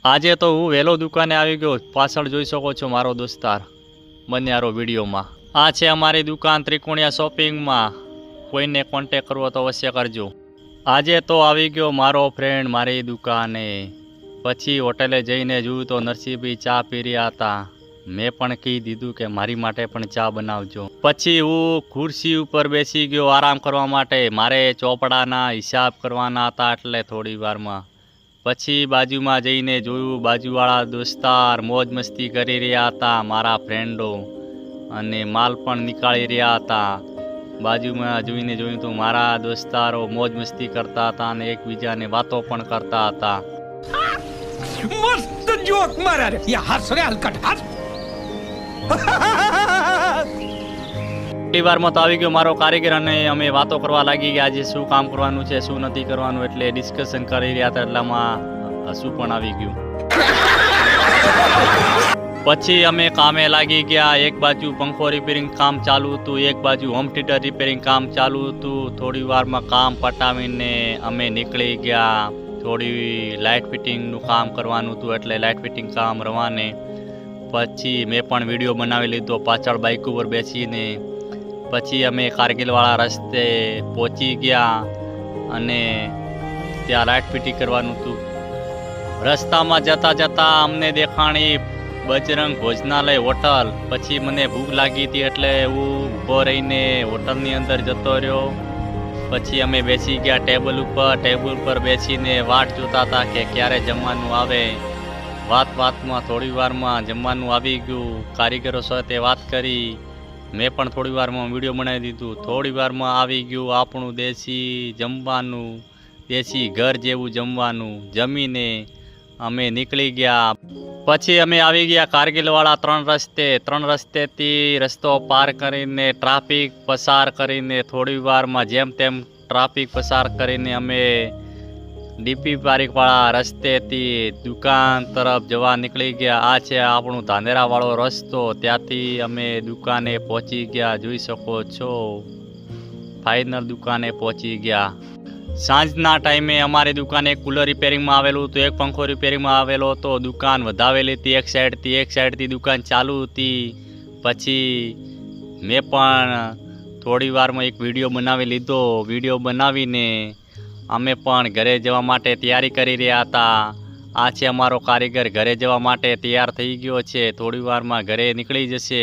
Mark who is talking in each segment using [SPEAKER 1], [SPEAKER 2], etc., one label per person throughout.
[SPEAKER 1] આજે તો હું વહેલો દુકાને આવી ગયો। પાછળ જોઈ શકો છો મારો દોસ્તાર બન્યારો વિડીયોમાં। આ છે અમારી દુકાન ત્રિકોણિયા શોપિંગમાં। કોઈને કોન્ટેક કરવો તો અવશ્ય કરજો। આજે તો આવી ગયો મારો ફ્રેન્ડ મારી દુકાને। પછી હોટેલે જઈને જોયું તો નરસિંહભાઈ ચા પી રહ્યા હતા। મેં પણ કહી દીધું કે મારી માટે પણ ચા બનાવજો। પછી હું ખુરશી ઉપર બેસી ગયો આરામ કરવા માટે। મારે ચોપડાના હિસાબ કરવાના હતા એટલે થોડી વારમાં। પછી બાજુમાં જઈને જોયું બાજુવાળા દોસ્તાર મોજ મસ્તી કરી રહ્યા હતા મારા ફ્રેન્ડો, અને માલ પણ નીકાળી રહ્યા હતા। બાજુમાં જોયું તો મારા દોસ્તારો મોજ મસ્તી કરતા હતા અને એકબીજાને વાતો પણ કરતા હતા।
[SPEAKER 2] मस्त जोक मारा रे ये हंस रे हलकट हंस
[SPEAKER 1] થોડી વારમાં તો આવી ગયો મારો કારીગર અને અમે વાતો કરવા લાગી ગયા આજે શું કામ કરવાનું છે શું નથી કરવાનું, એટલે ડિસ્કશન કરી રહ્યા હતા। એટલામાં હસવું પણ આવી ગયું। પછી અમે કામે લાગી ગયા। એક બાજુ પંખો રિપેરિંગ કામ ચાલુ હતું, એક બાજુ હોમ થિયેટર રિપેરિંગ કામ ચાલુ હતું। થોડી વારમાં કામ પટાવીને અમે નીકળી ગયા। થોડી લાઇટ ફિટિંગનું કામ કરવાનું હતું એટલે લાઇટ ફિટિંગ કામ રવાને। પછી મેં પણ વિડીયો બનાવી લીધો પાછળ બાઇક ઉપર બેસીને। પછી અમે કારગિલવાળા રસ્તે પહોંચી ગયા અને ત્યાં લાઇટ ફિટિંગ કરવાનું હતું। રસ્તામાં જતાં જતાં અમને દેખાણી બજરંગ ભોજનાલય હોટલ। પછી મને ભૂખ લાગી હતી એટલે હું ઊભો રહીને હોટલની અંદર જતો રહ્યો। પછી અમે બેસી ગયા ટેબલ ઉપર બેસીને વાટ જોતા હતા કે ક્યારે જમવાનું આવે। વાતમાં થોડી વારમાં જમવાનું આવી ગયું। કારીગરો સાથે વાત કરી, મેં પણ થોડી વારમાં વિડીયો બનાવી દીધું। થોડી વારમાં આવી ગયું આપણું દેશી જમવાનું, દેશી ઘર જેવું જમવાનું। જમીને અમે નીકળી ગયા। પછી અમે આવી ગયા કારગિલવાળા ત્રણ રસ્તેથી રસ્તો પાર કરીને ટ્રાફિક પસાર કરીને થોડી વારમાં જેમ તેમ ટ્રાફિક પસાર કરીને અમે ડીપી પારીકવાળા રસ્તેથી દુકાન તરફ જવા નીકળી ગયા। આ છે આપણું ધાનેરાવાળો રસ્તો, ત્યાંથી અમે દુકાને પહોંચી ગયા। જોઈ શકો છો ફાઇનલ દુકાને પહોંચી ગયા। સાંજના ટાઈમે અમારી દુકાને એક કુલર રિપેરિંગમાં આવેલું હતું, એક પંખો રિપેરિંગમાં આવેલો હતો। દુકાન વધાવેલી હતી એક સાઈડથી દુકાન ચાલુ હતી। પછી મેં પણ થોડી વારમાં એક વિડીયો બનાવી લીધો। વિડીયો બનાવીને અમે પણ ઘરે જવા માટે તૈયારી કરી રહ્યા હતા। આ છે અમારો કારીગર ઘરે જવા માટે તૈયાર થઈ ગયો છે, થોડી વારમાં ઘરે નીકળી જશે।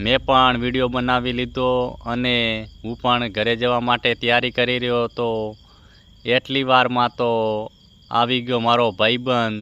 [SPEAKER 1] મેં પણ વિડીયો બનાવી લીધો અને હું પણ ઘરે જવા માટે તૈયારી કરી રહ્યો હતો। એટલી વારમાં તો આવી ગયો મારો ભાઈબંધ।